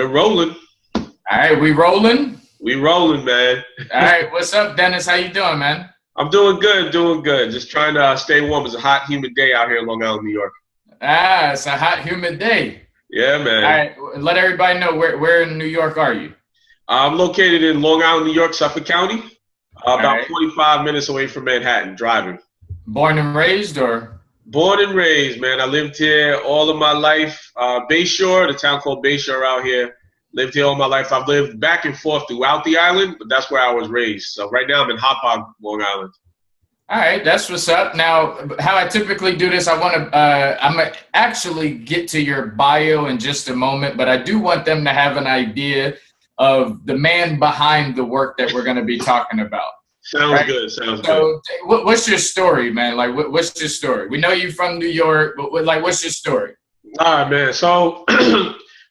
We're rolling. All right, we rolling? We rolling, man. All right, what's up, Dennis? How you doing, man? I'm doing good, doing good. Just trying to stay warm. It's a hot, humid day out here in Long Island, New York. Ah, it's a hot, humid day. Yeah, man. All right, let everybody know where in New York are you? I'm located in Long Island, New York, Suffolk County, about 45 minutes away from Manhattan, driving. Born and raised, or? Born and raised, man. I lived here all of my life. Bayshore, the town called Bayshore out here. Lived here all my life. I've lived back and forth throughout the island, but that's where I was raised. So right now I'm in Hauppauge, Long Island. All right, that's what's up. Now, how I typically do this, I'm gonna actually get to your bio in just a moment, but I do want them to have an idea of the man behind the work that we're gonna be talking about. Sounds good. Sounds good. So, what's your story, man? Like, what's your story? We know you're from New York, but what's your story? All right, man. So,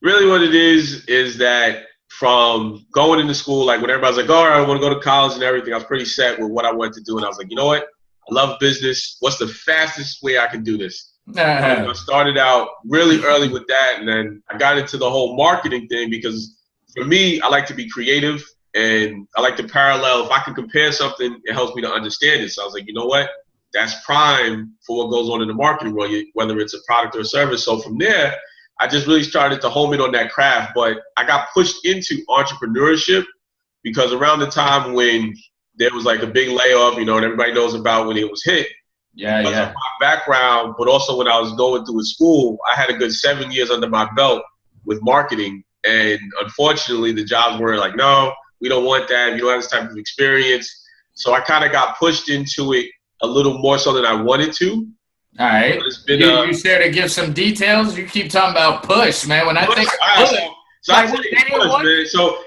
really, what it is that from going into school, like when everybody's like, "All right, I want to go to college and everything," I was pretty set with what I wanted to do, and I was like, you know what? I love business. What's the fastest way I can do this? I started out really early with that, and then I got into the whole marketing thing because for me, I like to be creative. And I like to parallel. If I can compare something, it helps me to understand it. So I was like, you know what? That's prime for what goes on in the marketing world, whether it's a product or a service. So from there, I just really started to home in on that craft. But I got pushed into entrepreneurship because around the time when there was like a big layoff, and everybody knows about when it was hit. Yeah. Of my background, but also when I was going through school, I had a good 7 years under my belt with marketing. And unfortunately, the jobs were like, no, we don't want that. You don't have this type of experience. So I kind of got pushed into it a little more so than I wanted to. All right. You share to give some details? You keep talking about push, man. When I think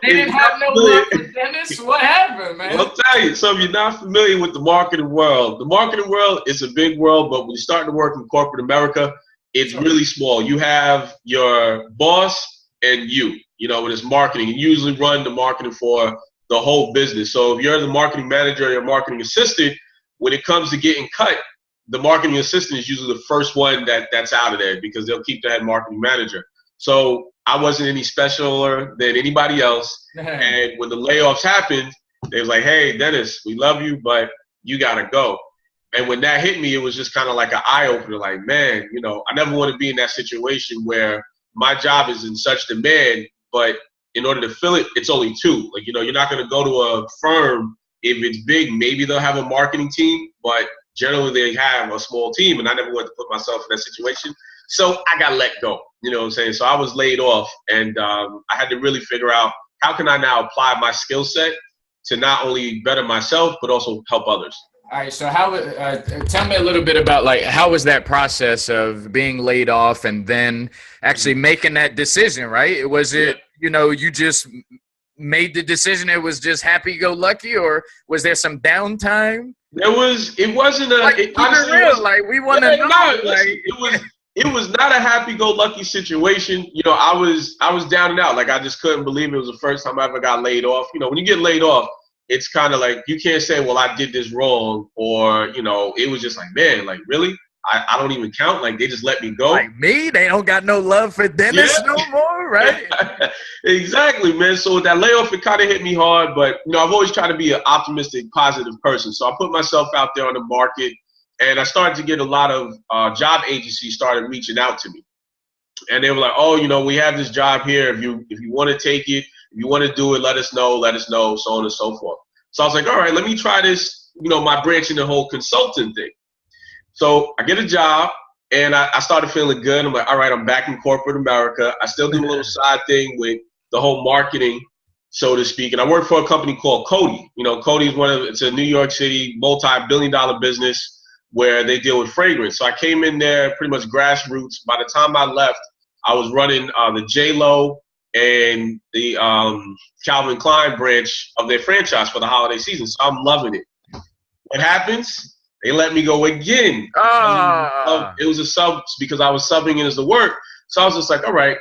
they didn't have no love for Dennis? What happened, man? I'll tell you. So if you're not familiar with the marketing world is a big world, but when you start to work in corporate America, it's really small. You have your boss and you. When it's marketing, you usually run the marketing for the whole business. So if you're the marketing manager or your marketing assistant, when it comes to getting cut, the marketing assistant is usually the first one that's out of there because they'll keep the head marketing manager. So I wasn't any specialer than anybody else. And when the layoffs happened, they was like, hey, Dennis, we love you, but you got to go. And when that hit me, it was just kind of like an eye-opener. Like, man, I never want to be in that situation where my job is in such demand, but in order to fill it, it's only two. Like, you're not going to go to a firm if it's big. Maybe they'll have a marketing team, but generally they have a small team, and I never wanted to put myself in that situation. So I got let go, you know what I'm saying? So I was laid off, and I had to really figure out how can I now apply my skill set to not only better myself, but also help others. All right, so tell me a little bit about, like, how was that process of being laid off and then actually making that decision, right? Was it, you just made the decision, it was just happy-go-lucky, or was there some downtime? It wasn't a... Like, we want to know. It was not a happy-go-lucky situation. I was down and out. Like, I just couldn't believe it was the first time I ever got laid off. When you get laid off, it's kind of like you can't say, well, I did this wrong, or, it was just like, man, like, really? I don't even count. Like, they just let me go. Like me? They don't got no love for Dennis no more, right? Exactly, man. So with that layoff, it kind of hit me hard, but, I've always tried to be an optimistic, positive person. So I put myself out there on the market, and I started to get a lot of job agencies started reaching out to me. And they were like, oh, we have this job here. If you want to take it, if you want to do it, let us know, so on and so forth. So I was like, all right, let me try this, my branch in the whole consulting thing. So I get a job, and I started feeling good. I'm like, all right, I'm back in corporate America. I still do a little side thing with the whole marketing, so to speak. And I work for a company called Coty. Coty is it's a New York City multi-billion-dollar business where they deal with fragrance. So I came in there pretty much grassroots. By the time I left, I was running the J.Lo and the Calvin Klein branch of their franchise for the holiday season. So I'm loving it. What happens? They let me go again. It was a sub because I was subbing in as the work. So I was just like, all right,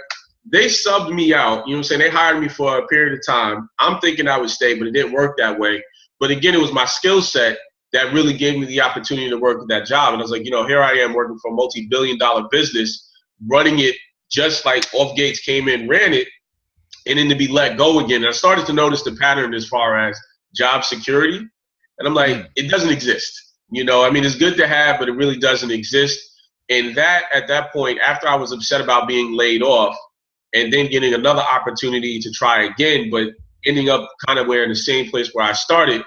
they subbed me out. You know what I'm saying? They hired me for a period of time. I'm thinking I would stay, but it didn't work that way. But again, it was my skill set that really gave me the opportunity to work with that job. And I was like, here I am working for a multi-billion-dollar business, running it just like Off Gates came in, ran it. and then to be let go again. And I started to notice the pattern as far as job security. And I'm like, it doesn't exist. You know, I mean, it's good to have, but it really doesn't exist. And that, at that point, after I was upset about being laid off and then getting another opportunity to try again, but ending up kind of where in the same place where I started,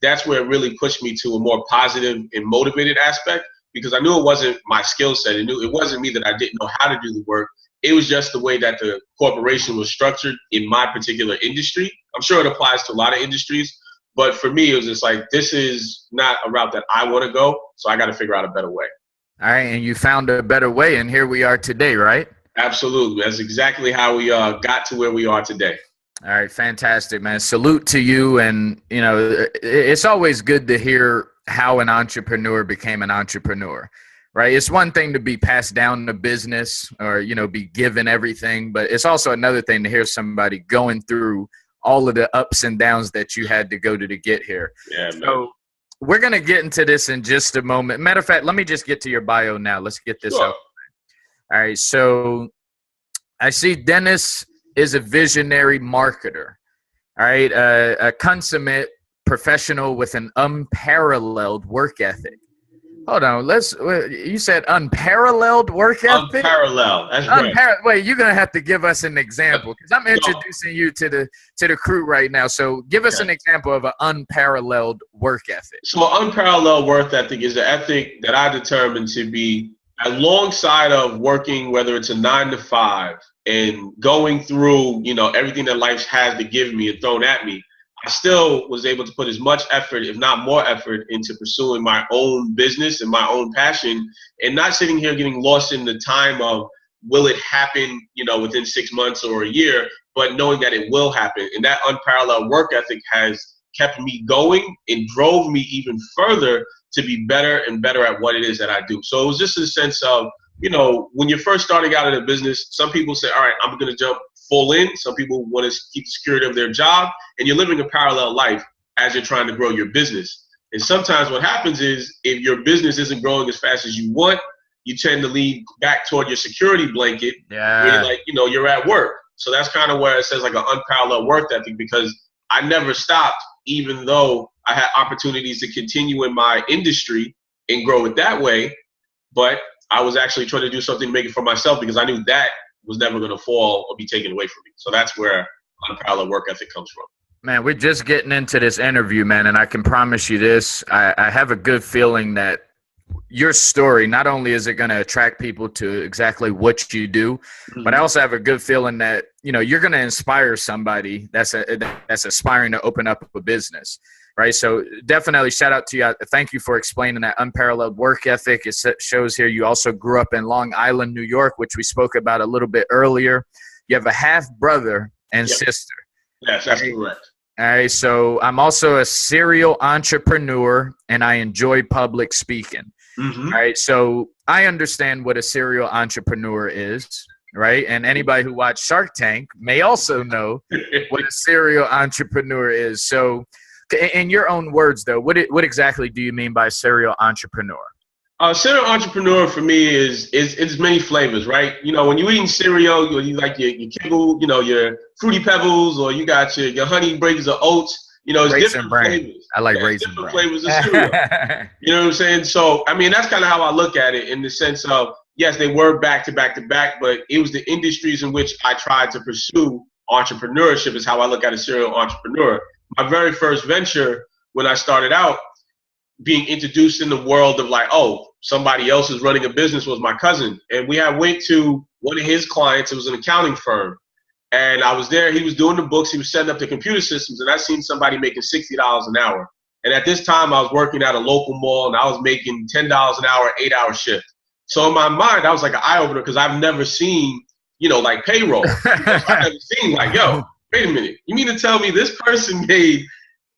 that's where it really pushed me to a more positive and motivated aspect, because I knew it wasn't my skill set. It wasn't me that I didn't know how to do the work. It was just the way that the corporation was structured in my particular industry. I'm sure it applies to a lot of industries, but for me, it was just like, this is not a route that I want to go, so I got to figure out a better way. All right, and you found a better way, and here we are today, right? Absolutely. That's exactly how we got to where we are today. All right, fantastic, man. Salute to you. And, you know, it's always good to hear how an entrepreneur became an entrepreneur, right? It's one thing to be passed down the business or, you know, be given everything, but it's also another thing to hear somebody going through all of the ups and downs that you had to go to get here. Yeah, man. So we're going to get into this in just a moment. Matter of fact, let me just get to your bio now. Let's get this out. All right, so I see Dennis is a visionary marketer, all right, a consummate professional with an unparalleled work ethic. Hold on, you said unparalleled work ethic? Unparalleled, that's right. Wait, you're going to have to give us an example, because I'm introducing you to the crew right now. So give us an example of an unparalleled work ethic. So unparalleled work ethic is the ethic that I determined to be alongside of working, whether it's a 9 to 5 and going through, you know, everything that life has to give me and thrown at me. I still was able to put as much effort, if not more effort, into pursuing my own business and my own passion, and not sitting here getting lost in the time of, will it happen, you know, within 6 months or a year, but knowing that it will happen. And that unparalleled work ethic has kept me going and drove me even further to be better and better at what it is that I do. So it was just a sense of, you know, when you're first starting out in a business, some people say, all right, I'm going to jump full in. Some people want to keep the security of their job, and you're living a parallel life as you're trying to grow your business. And sometimes what happens is, if your business isn't growing as fast as you want, you tend to lean back toward your security blanket. Yeah. Where you're like, you know, you're at work. So that's kind of where it says like an unparalleled work ethic, because I never stopped, even though I had opportunities to continue in my industry and grow it that way. But I was actually trying to do something to make it for myself, because I knew that was never going to fall or be taken away from me. So that's where unparalleled work ethic comes from. Man, we're just getting into this interview, man, and I can promise you this. I have a good feeling that your story, not only is it going to attract people to exactly what you do, but I also have a good feeling that, you know, you're going to inspire somebody that's aspiring to open up a business, right? So definitely shout out to you. Thank you for explaining that unparalleled work ethic. It shows here you also grew up in Long Island, New York, which we spoke about a little bit earlier. You have a half brother and sister. Yes, that's correct. All right, so I'm also a serial entrepreneur, and I enjoy public speaking. All right, so I understand what a serial entrepreneur is, right? And anybody who watched Shark Tank may also know what a serial entrepreneur is. So in your own words, though, what exactly do you mean by serial entrepreneur? Cereal entrepreneur for me is many flavors, right? You know, when you're eating cereal, you like your Kibble, you know, your Fruity Pebbles, or you got your Honey Breakers of Oats. You know, it's Raisin different Bran. flavors. I like Raisin different Bran. flavors of cereal. You know what I'm saying? So, I mean, that's kind of how I look at it, in the sense of, yes, they were back to back to back, but it was the industries in which I tried to pursue entrepreneurship is how I look at a serial entrepreneur. My very first venture, when I started out, being introduced in the world of like, oh, somebody else is running a business, was my cousin. And went to one of his clients. It was an accounting firm. And I was there. He was doing the books. He was setting up the computer systems. And I seen somebody making $60 an hour. And at this time, I was working at a local mall, and I was making $10 an hour, 8-hour shift. So in my mind, I was like an eye-opener, because I've never seen, you know, like payroll. I've never seen like, yo, wait a minute. You mean to tell me this person made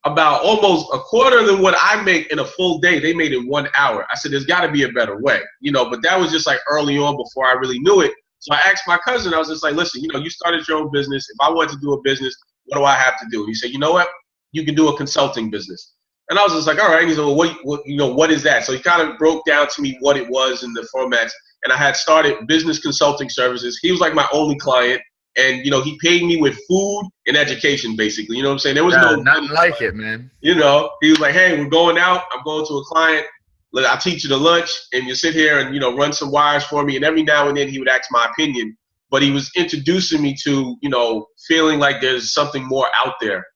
about almost a quarter than what I make in a full day? They made it 1 hour. I said, there's got to be a better way, you know, but that was just like early on before I really knew it. So I asked my cousin, I was just like, listen, you know, you started your own business. If I want to do a business, what do I have to do? He said, you know what? You can do a consulting business. And I was just like, all right. And he said, well, what is that? So he kind of broke down to me what it was and the formats. And I had started business consulting services. He was like my only client. And, he paid me with food and education, basically. You know what I'm saying? There was nothing like it, man. He was like, hey, we're going out. I'm going to a client. I'll teach you the lunch, and you sit here and, run some wires for me. And every now and then he would ask my opinion. But he was introducing me to, feeling like there's something more out there.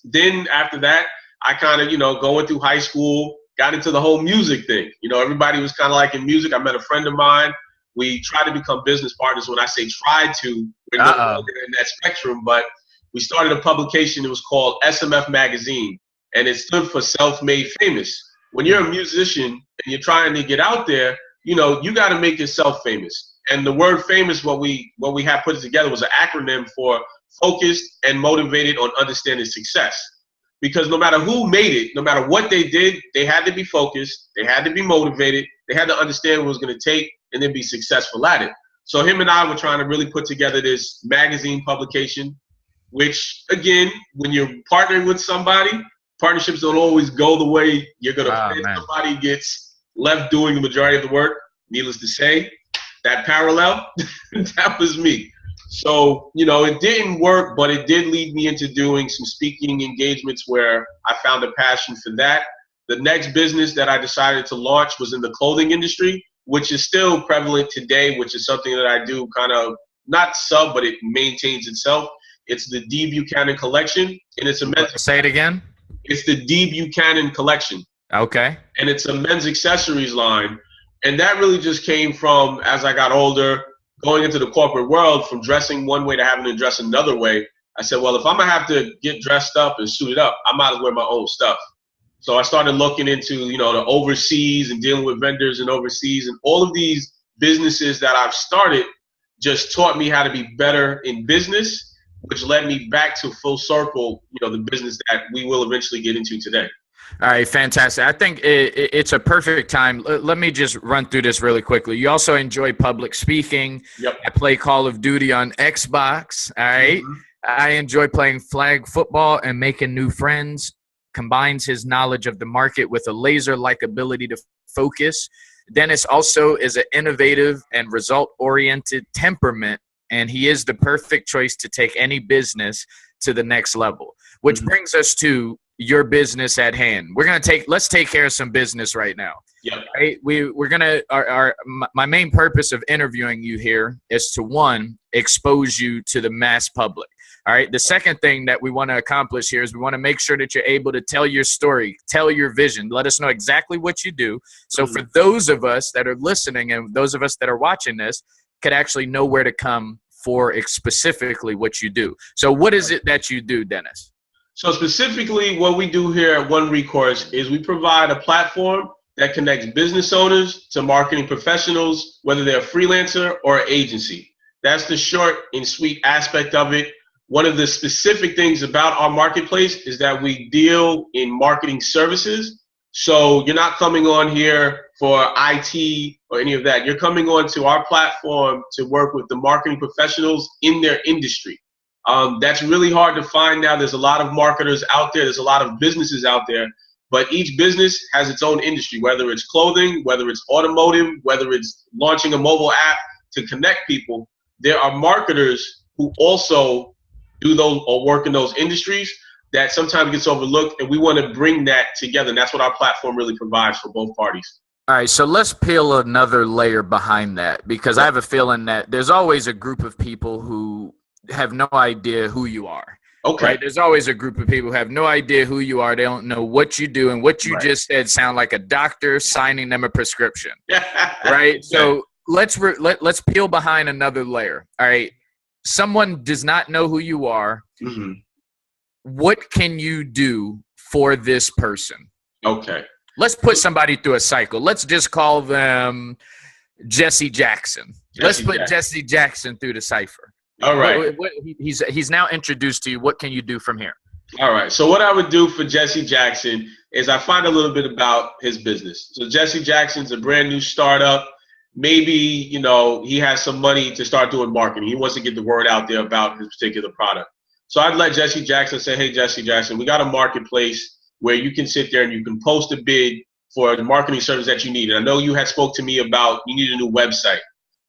Then after that, I kind of, going through high school, got into the whole music thing. Everybody was kind of like in music. I met a friend of mine. We tried to become business partners. When I say tried to, we're no longer in that spectrum, but we started a publication. It was called SMF Magazine, and it stood for Self-Made Famous. When you're a musician and you're trying to get out there, you got to make yourself famous. And the word famous, what we have put together was an acronym for focused and motivated on understanding success. Because no matter who made it, no matter what they did, they had to be focused, they had to be motivated, they had to understand what it was going to take, and then be successful at it. So him and I were trying to really put together this magazine publication, which, again, when you're partnering with somebody, partnerships don't always go the way you're going to plan. Somebody gets left doing the majority of the work. Needless to say, that parallel, that was me. So, it didn't work, but it did lead me into doing some speaking engagements where I found a passion for that. The next business that I decided to launch was in the clothing industry, which is still prevalent today, which is something that I do kind of not sub, but it maintains itself. It's the D. Buchanan collection, and it's a men's. Say it again. It's the D. Buchanan collection. Okay. And it's a men's accessories line. And that really just came from, as I got older, going into the corporate world, from dressing one way to having to dress another way. I said, well, if I'm going to have to get dressed up and suited up, I might as well wear my own stuff. So I started looking into, the overseas and dealing with vendors and overseas, and all of these businesses that I've started just taught me how to be better in business, which led me back to full circle, the business that we will eventually get into today. All right, fantastic. I think it's a perfect time. Let me just run through this really quickly. You also enjoy public speaking. Yep. I play Call of Duty on Xbox. All right. Mm-hmm. I enjoy playing flag football and making new friends. Combines his knowledge of the market with a laser-like ability to focus. Dennis also is an innovative and result-oriented temperament, and he is the perfect choice to take any business to the next level, which brings us to your business at hand. Let's take care of some business right now. Yeah. Right? My main purpose of interviewing you here is to, one, expose you to the mass public. All right. The second thing that we want to accomplish here is we want to make sure that you're able to tell your story, tell your vision, let us know exactly what you do. So for those of us that are listening and those of us that are watching this could actually know where to come for specifically what you do. So what is it that you do, Dennis? So specifically what we do here at One Recourse is we provide a platform that connects business owners to marketing professionals, whether they're a freelancer or an agency. That's the short and sweet aspect of it. One of the specific things about our marketplace is that we deal in marketing services. So you're not coming on here for IT or any of that. You're coming on to our platform to work with the marketing professionals in their industry. That's really hard to find now. There's a lot of marketers out there. There's a lot of businesses out there. But each business has its own industry, whether it's clothing, whether it's automotive, whether it's launching a mobile app to connect people. There are marketers who also do those or work in those industries that sometimes gets overlooked, and we want to bring that together. And that's what our platform really provides for both parties. All right, so let's peel another layer behind that, because I have a feeling that there's always a group of people who have no idea who you are. Okay. Right? There's always a group of people who have no idea who you are. They don't know what you do, and what you just said sound like a doctor signing them a prescription. Right? So let's peel behind another layer. All right. Someone does not know who you are. Mm-hmm. What can you do for this person? Okay. Let's put somebody through a cycle. Let's just call them Jesse Jackson. Let's put Jesse Jackson through the cipher. All right. He's now introduced to you. What can you do from here? All right. So what I would do for Jesse Jackson is I find a little bit about his business. So Jesse Jackson's a brand new startup. Maybe, he has some money to start doing marketing. He wants to get the word out there about his particular product. So I'd let Jesse Jackson say, hey, Jesse Jackson, we got a marketplace where you can sit there and you can post a bid for the marketing service that you need. And I know you had spoke to me about you need a new website.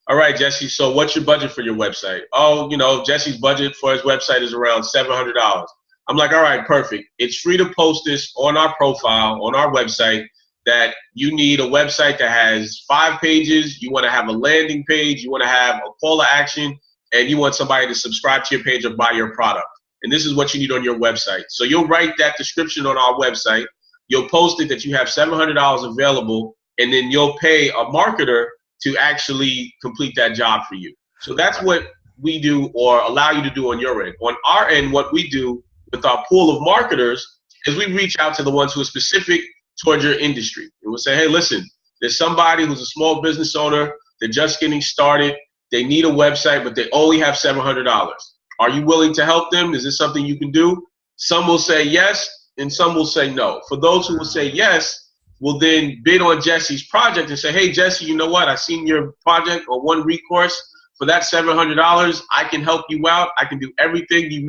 All right, Jesse, so what's your budget for your website? Oh, Jesse's budget for his website is around $700. I'm like, all right, perfect. It's free to post this on our profile, on our website, that you need a website that has 5 pages. You want to have a landing page. You want to have a call to action, and you want somebody to subscribe to your page or buy your product. And this is what you need on your website. So you'll write that description on our website. You'll post it that you have $700 available, and then you'll pay a marketer to actually complete that job for you. So that's what we do, or allow you to do on your end. On our end, what we do with our pool of marketers is we reach out to the ones who are specific towards your industry. And we'll say, hey, listen, there's somebody who's a small business owner. They're just getting started. They need a website, but they only have $700. Are you willing to help them? Is this something you can do? Some will say yes, and some will say no. For those who will say yes, we'll then bid on Jesse's project and say, hey, Jesse, you know what? I seen your project on one Recourse. For that $700, I can help you out. I can do everything you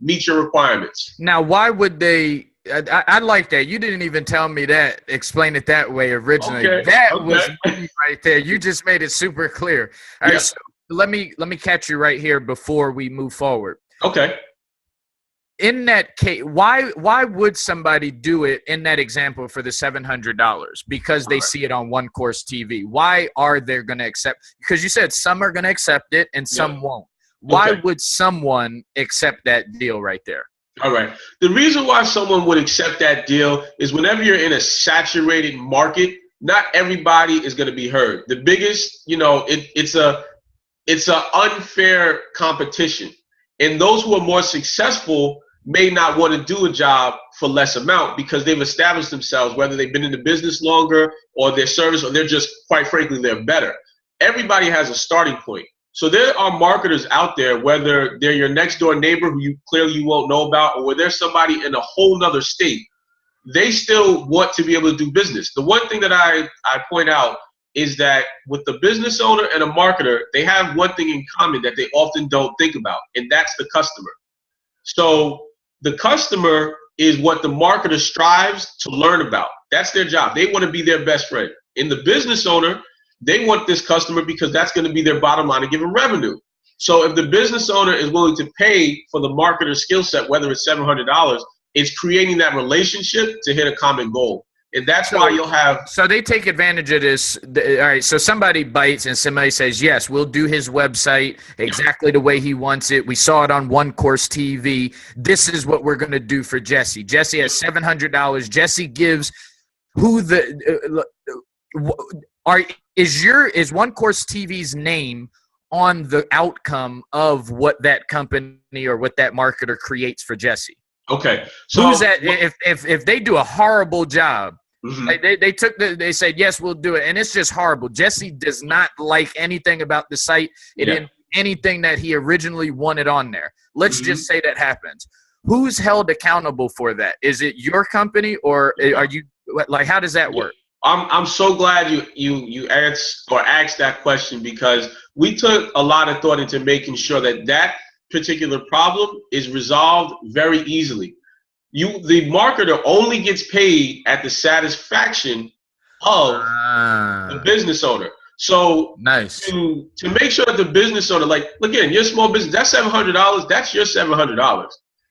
meet your requirements. Now, why would they? I like that. You didn't even tell me that. Explain it that way originally. Okay, that was me right there. You just made it super clear. All right, so let me catch you right here before we move forward. Okay. In that case, why would somebody do it in that example for the $700? Because they see it on One Course TV. Why are they going to accept? Because you said some are going to accept it and some won't. Why would someone accept that deal right there? All right. The reason why someone would accept that deal is whenever you're in a saturated market, not everybody is going to be heard. The biggest, it's a unfair competition. And those who are more successful may not want to do a job for less amount because they've established themselves, whether they've been in the business longer or their service, or they're just, quite frankly, they're better. Everybody has a starting point. So there are marketers out there, whether they're your next door neighbor who you clearly won't know about, or where there's somebody in a whole nother state, they still want to be able to do business. The one thing that I point out is that with the business owner and a marketer, they have one thing in common that they often don't think about, and that's the customer. So the customer is what the marketer strives to learn about. That's their job. They want to be their best friend. In the business owner, they want this customer because that's going to be their bottom line to give them revenue. So if the business owner is willing to pay for the marketer's skill set, whether it's $700, it's creating that relationship to hit a common goal. And that's why you'll have. So they take advantage of this. All right. So somebody bites and somebody says, yes, we'll do his website exactly the way he wants it. We saw it on One Course TV. This is what we're going to do for Jesse. Jesse has $700. Jesse gives who is One Course TV's name on the outcome of what that company or what that marketer creates for Jesse? Okay. So who's that? If they do a horrible job, they said, yes, we'll do it. And it's just horrible. Jesse does not like anything about the site. It didn't anything that he originally wanted on there. Let's just say that happens. Who's held accountable for that? Is it your company, or are you like, how does that work? I'm so glad you asked that question, because we took a lot of thought into making sure that particular problem is resolved very easily. The marketer only gets paid at the satisfaction of the business owner. So nice to make sure that the business owner, like, again, your small business, that's $700, that's your $700.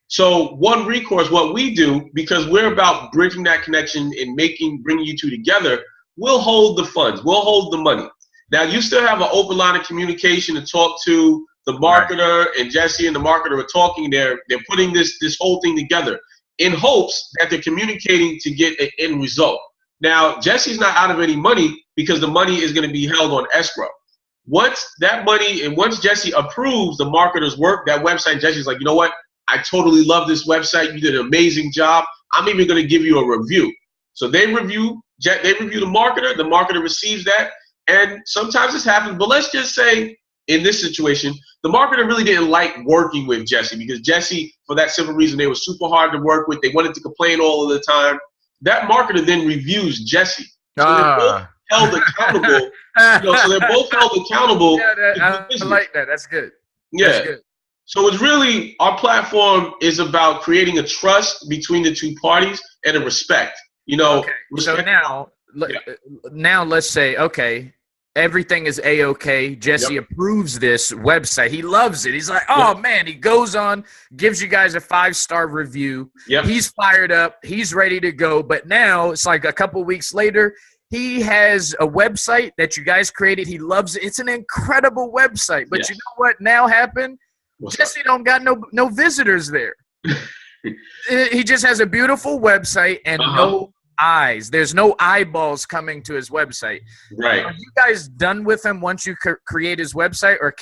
So One Recourse, what we do, because we're about bridging that connection and bringing you two together, we'll hold the funds, we'll hold the money. Now you still have an open line of communication to talk to the marketer, and Jesse and the marketer are talking. They're putting this whole thing together in hopes that they're communicating to get an end result. Now, Jesse's not out of any money because the money is going to be held on escrow. Once that money, and once Jesse approves the marketer's work, that website, Jesse's like, you know what? I totally love this website. You did an amazing job. I'm even going to give you a review. So they review the marketer receives that. And sometimes this happens, but let's just say in this situation, the marketer really didn't like working with Jesse, because Jesse, for that simple reason, they were super hard to work with. They wanted to complain all of the time. That marketer then reviews Jesse. So they're both held accountable. So they're both held accountable. Yeah, I like that. That's good. Yeah. That's good. So it's really, our platform is about creating a trust between the two parties and a respect. Okay. So now let's say, okay, everything is A-OK. Jesse approves this website. He loves it. He's like, oh, man. He goes on, gives you guys a 5-star review. He's fired up. He's ready to go. But now it's like a couple weeks later, he has a website that you guys created. He loves it. It's an incredible website. But you know what now happened? Jesse don't got no visitors there. He just has a beautiful website and no eyes. There's no eyeballs coming to his website. Right. Are you guys done with him once you create his website, or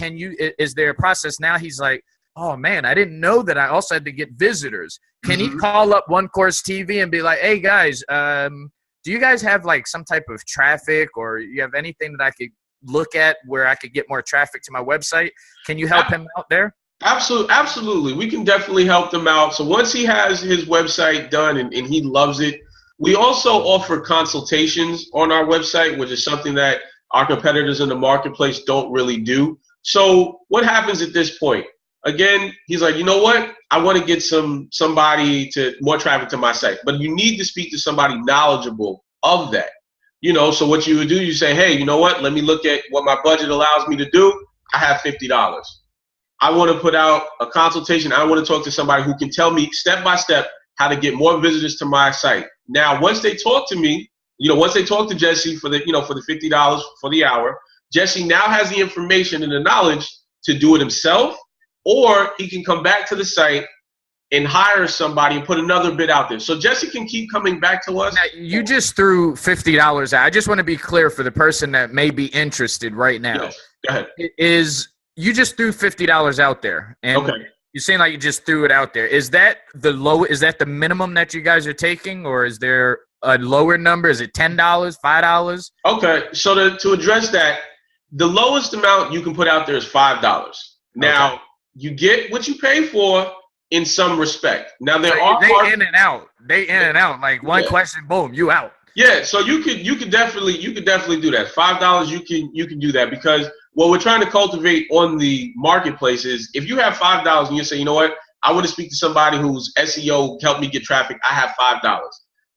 is there a process now? He's like, oh man, I didn't know that I also had to get visitors. Can he call up One Course TV and be like, hey guys, do you guys have like some type of traffic, or you have anything that I could look at where I could get more traffic to my website? Can you help him out there? Absolutely. We can definitely help them out. So once he has his website done and he loves it, we also offer consultations on our website, which is something that our competitors in the marketplace don't really do. So what happens at this point? Again, he's like, you know what? I want to get somebody to more traffic to my site, but you need to speak to somebody knowledgeable of that. So what you would do, you say, hey, you know what? Let me look at what my budget allows me to do. I have $50. I want to put out a consultation. I want to talk to somebody who can tell me step by step how to get more visitors to my site. Now, once they talk to me, once they talk to Jesse for the $50 for the hour, Jesse now has the information and the knowledge to do it himself, or he can come back to the site and hire somebody and put another bid out there. So Jesse can keep coming back to us. Now, you just threw $50 out. I just want to be clear for the person that may be interested right now. Yes. Go ahead. You just threw $50 out there, and you seem like you just threw it out there. Is that the minimum that you guys are taking, or is there a lower number? Is it $10, $5? Okay, so to address that, the lowest amount you can put out there is $5. Now, you get what you pay for in some respect. Now they in and out. They in and out. Like one question, boom, you out. Yeah, so you could definitely do that. $5 you can do that, because what we're trying to cultivate on the marketplace is if you have $5 and you say, you know what, I want to speak to somebody whose SEO helped me get traffic, I have $5.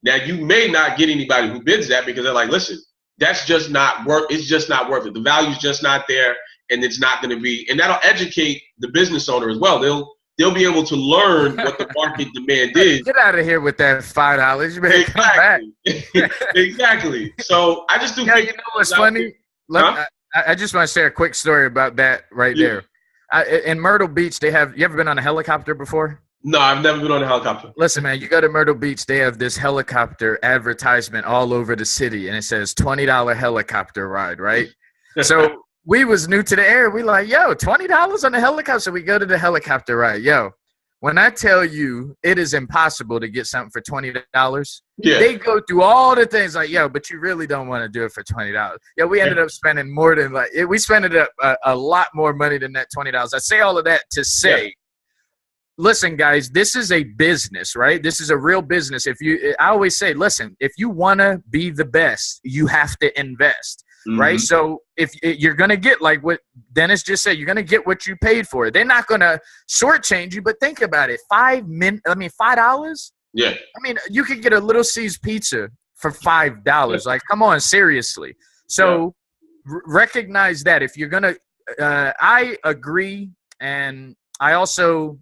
Now you may not get anybody who bids that because they're like, listen, that's just not worth. It's just not worth it. The value's just not there, and it's not going to be. And that'll educate the business owner as well. They'll be able to learn what the market demand is. Get out of here with that $5. You better come back. Exactly. So I just do. Yeah, you know what's funny? I just want to share a quick story about that there. In Myrtle Beach, you ever been on a helicopter before? No, I've never been on a helicopter. Listen, man, you go to Myrtle Beach, they have this helicopter advertisement all over the city, and it says $20 helicopter ride, right? So we was new to the area. We like, yo, $20 on the helicopter. So we go to the helicopter ride. Yo, when I tell you it is impossible to get something for $20, they go through all the things like, yo, but you really don't want to do it for $20. Yeah, we ended up spending more than we spent a lot more money than that $20. I say all of that to say, listen, guys, this is a business, right? This is a real business. I always say, listen, if you want to be the best, you have to invest. Right. So if you're going to get like what Dennis just said, you're going to get what you paid for. They're not going to shortchange you. But think about it. $5. Yeah. I mean, you could get a Little C's pizza for $5. Like, come on, seriously. So recognize that if you're going to I agree. And I also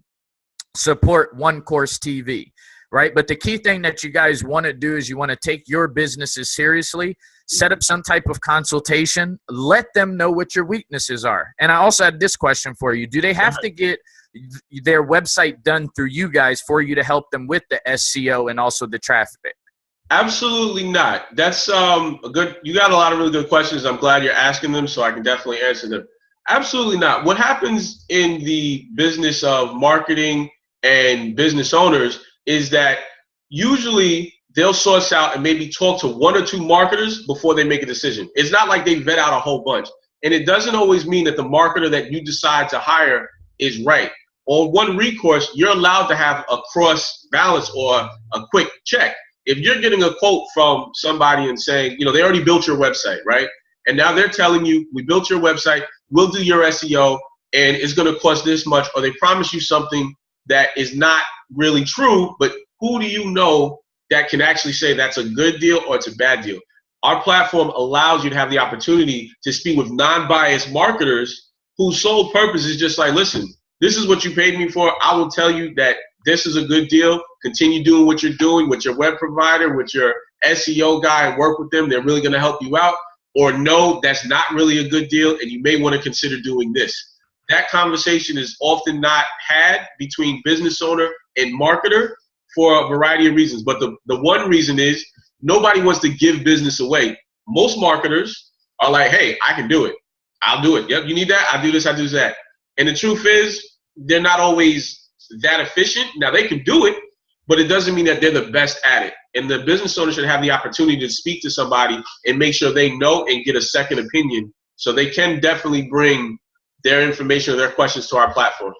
support One Course TV. Right. But the key thing that you guys want to do is you want to take your businesses seriously, set up some type of consultation, let them know what your weaknesses are. And I also had this question for you. Do they have to get their website done through you guys for you to help them with the SEO and also the traffic? Absolutely not. That's a good. You got a lot of really good questions. I'm glad you're asking them, so I can definitely answer them. Absolutely not. What happens in the business of marketing and business owners is that usually they'll source out and maybe talk to one or two marketers before they make a decision. It's not like they vet out a whole bunch. And it doesn't always mean that the marketer that you decide to hire is right. On One Recourse, you're allowed to have a cross balance or a quick check. If you're getting a quote from somebody and saying, they already built your website, right? And now they're telling you, we built your website, we'll do your SEO, and it's going to cost this much, or they promise you something that is not really true, but who do you know that can actually say that's a good deal or it's a bad deal? our platform allows you to have the opportunity to speak with non-biased marketers whose sole purpose is just like, listen, this is what you paid me for. I will tell you that this is a good deal. Continue doing what you're doing with your web provider, with your SEO guy, and work with them. They're really going to help you out. Or no, that's not really a good deal, and you may want to consider doing this. That conversation is often not had between business owner and marketer for a variety of reasons. But the one reason is nobody wants to give business away. Most marketers are like, hey, I can do it. I'll do it. Yep, you need that? I'll do this, I'll do that. And the truth is, they're not always that efficient. Now, they can do it, but it doesn't mean that they're the best at it. And the business owner should have the opportunity to speak to somebody and make sure they know and get a second opinion, so they can definitely bring their information or their questions to our platform.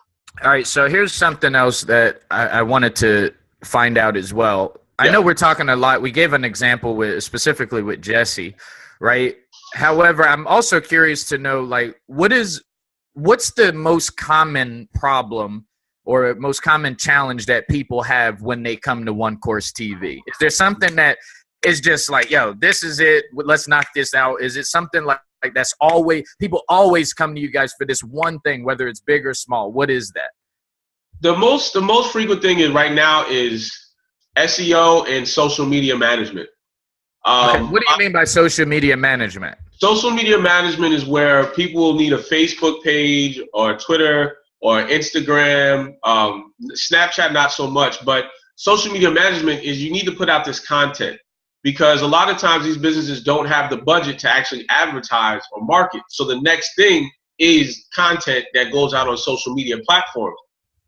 All right, so here's something else that I wanted to find out as well. I know we're talking a lot. We gave an example specifically with Jesse, right? However, I'm also curious to know, like, what's the most common problem or most common challenge that people have when they come to One Course TV? Is there something that is just like, yo, this is it, let's knock this out? Is it something like that's always, people always come to you guys for this one thing, whether it's big or small? What is that? The most frequent thing is right now is SEO and social media management. Okay. What do you mean by social media management? Social media management is where people will need a Facebook page or Twitter or Instagram, Snapchat, not so much, but social media management is you need to put out this content, because a lot of times these businesses don't have the budget to actually advertise or market. So the next thing is content that goes out on social media platforms.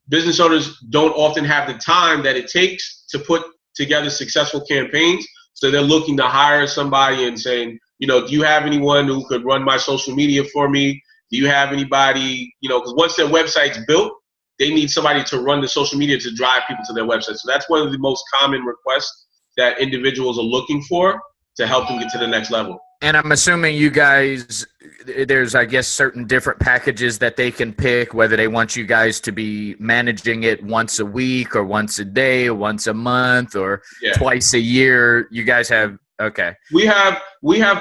Business owners don't often have the time that it takes to put together successful campaigns. So they're looking to hire somebody and saying, you know, do you have anyone who could run my social media for me? Do you have anybody, you know, because once their website's built, they need somebody to run the social media to drive people to their website. So that's one of the most common requests that individuals are looking for to help them get to the next level. And I'm assuming you guys, there's, I guess, certain different packages that they can pick, whether they want you guys to be managing it once a week or once a day or once a month or twice a year. You guys have, okay. We have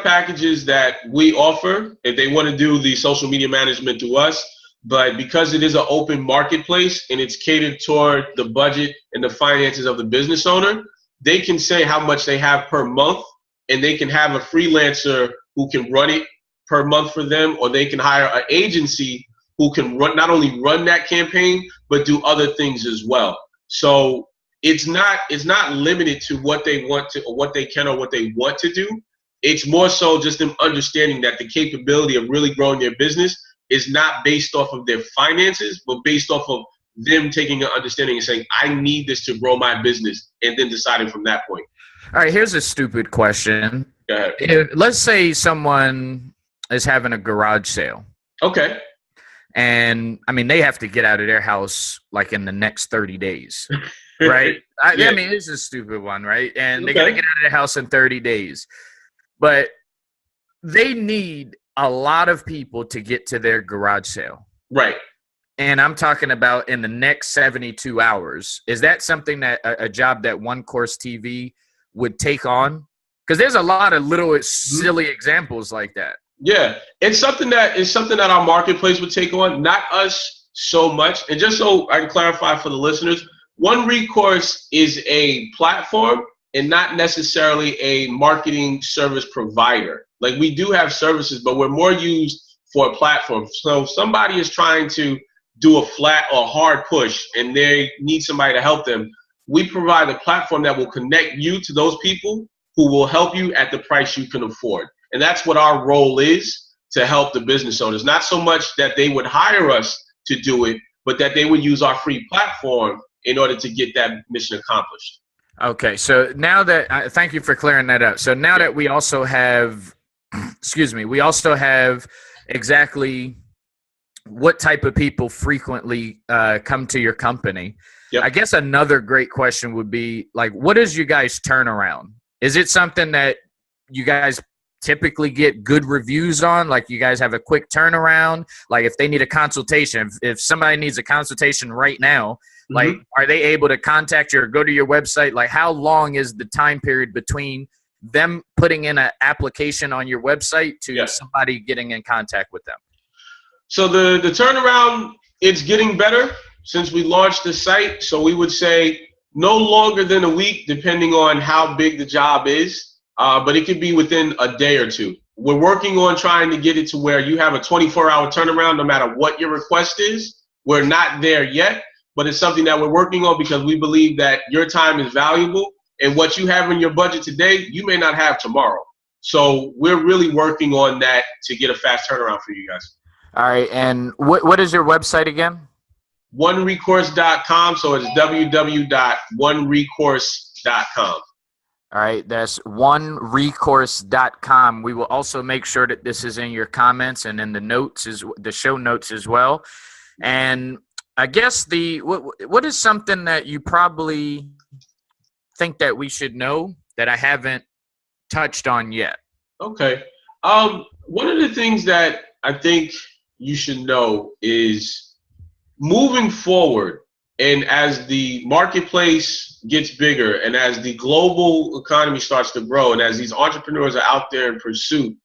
packages that we offer if they want to do the social media management through us. But because it is an open marketplace and it's catered toward the budget and the finances of the business owner, they can say how much they have per month, and they can have a freelancer who can run it per month for them, or they can hire an agency who can not only run that campaign, but do other things as well. So it's not limited to what they want to, or what they can, or what they want to do. It's more so just them understanding that the capability of really growing their business is not based off of their finances, but based off of them taking an understanding and saying, I need this to grow my business, and then deciding from that point. All right, here's a stupid question. Go ahead. Let's say someone is having a garage sale. Okay. And, I mean, they have to get out of their house like in the next 30 days, right? I mean, it's a stupid one, right? And they got to get out of their house in 30 days. But they need a lot of people to get to their garage sale. Right. And I'm talking about in the next 72 hours. Is that something that a job that One Course TV would take on? Because there's a lot of little silly examples like that. Yeah, it's something that our marketplace would take on, not us so much. And just so I can clarify for the listeners, One Recourse is a platform and not necessarily a marketing service provider. Like, we do have services, but we're more used for a platform. So if somebody is trying to do a flat or hard push and they need somebody to help them, we provide a platform that will connect you to those people who will help you at the price you can afford. And that's what our role is, to help the business owners. Not so much that they would hire us to do it, but that they would use our free platform in order to get that mission accomplished. Okay, so now that thank you for clearing that up. So now that we also have, we also have exactly what type of people frequently come to your company. Yep. I guess another great question would be, like, what is you guys' turnaround? Is it something that you guys typically get good reviews on? Like, you guys have a quick turnaround? Like, if they need a consultation, if somebody needs a consultation right now, like, are they able to contact you or go to your website? Like, how long is the time period between them putting in an application on your website to Yes. somebody getting in contact with them? So the turnaround, it's getting better since we launched the site. So we would say no longer than a week, depending on how big the job is. But it could be within a day or two. We're working on trying to get it to where you have a 24-hour turnaround no matter what your request is. We're not there yet, but it's something that we're working on because we believe that your time is valuable, and what you have in your budget today, you may not have tomorrow. So we're really working on that to get a fast turnaround for you guys. All right. And what is your website again? OneRecourse.com. So it's www.onerecourse.com. All right, that's onerecourse.com. We will also make sure that this is in your comments and in the notes, the show notes as well. And I guess what is something that you probably think that we should know that I haven't touched on yet? Okay. One of the things that I think you should know is moving forward, and as the marketplace gets bigger and as the global economy starts to grow and as these entrepreneurs are out there in pursuit,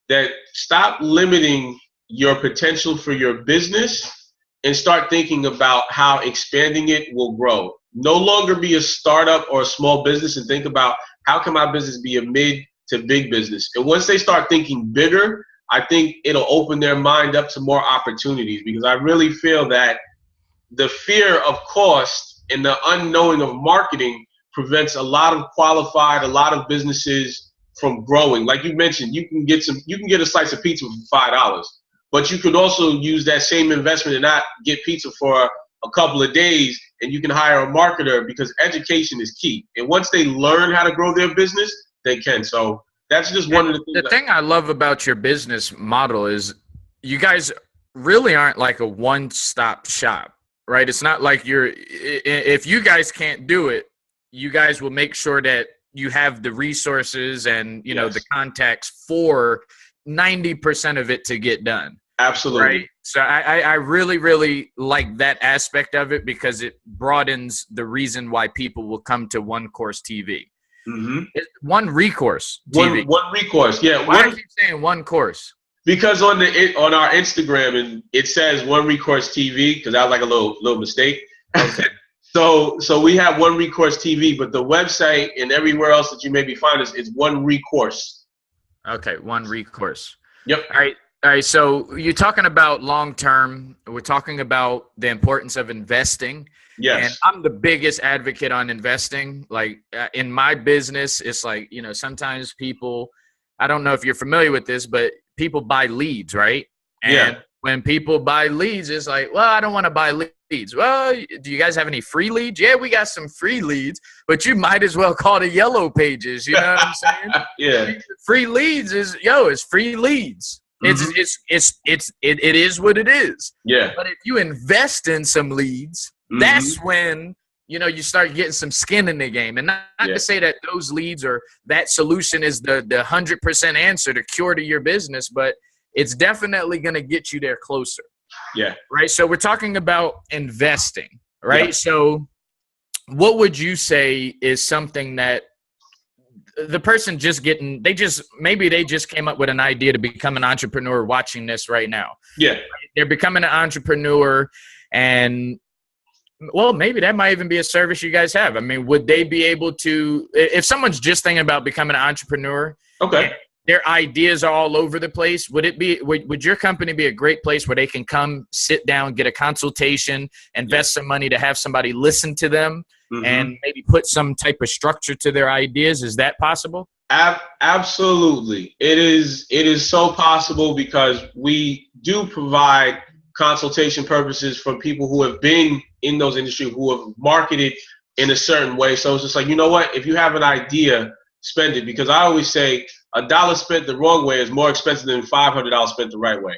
that stop limiting your potential for your business and start thinking about how expanding it will grow. No longer be a startup or a small business and think about how can my business be a mid to big business. And once they start thinking bigger, I think it'll open their mind up to more opportunities, because I really feel that the fear of cost and the unknowing of marketing prevents a lot of businesses from growing. Like you mentioned, you can get a slice of pizza for $5, but you could also use that same investment and not get pizza for a couple of days, and you can hire a marketer, because education is key. And once they learn how to grow their business, they can. So that's just one of the things. The thing I love about your business model is you guys really aren't like a one-stop shop. Right? It's not like if you guys can't do it, you guys will make sure that you have the resources and, you know, the contacts for 90% of it to get done. Absolutely. Right? So I really, really like that aspect of it, because it broadens the reason why people will come to One Course TV. Mm-hmm. One Recourse TV. One Recourse. Yeah. Why do I keep saying One Course? Because on our Instagram, and it says One Recourse TV, because that was like a little mistake. Okay. So we have One Recourse TV, but the website and everywhere else that you maybe find us is One Recourse. Okay, One Recourse. Yep. All right. So you're talking about long term. We're talking about the importance of investing. Yes. And I'm the biggest advocate on investing. Like in my business, it's like, you know, sometimes people, I don't know if you're familiar with this, but people buy leads, right? And when people buy leads, it's like, well, I don't want to buy leads. Well, do you guys have any free leads? Yeah, we got some free leads, but you might as well call the yellow pages. You know what I'm saying? Yeah. Free leads is, it's free leads. Mm-hmm. It is what it is. Yeah. But if you invest in some leads, that's when, you know, you start getting some skin in the game. And not to say that those leads or that solution is the 100% answer to cure to your business, but it's definitely going to get you there closer. Yeah. Right. So we're talking about investing, right? Yeah. So what would you say is something that the person maybe they just came up with an idea to become an entrepreneur watching this right now. Yeah. They're becoming an entrepreneur, and well, maybe that might even be a service you guys have. I mean, would they be able to, if someone's just thinking about becoming an entrepreneur, okay, their ideas are all over the place, would your company be a great place where they can come, sit down, get a consultation, invest some money to have somebody listen to them and maybe put some type of structure to their ideas? Is that possible? Absolutely. It is so possible, because we do provide consultation purposes from people who have been in those industries, who have marketed in a certain way. So it's just like, you know what, if you have an idea, spend it. Because I always say $1 spent the wrong way is more expensive than $500 spent the right way.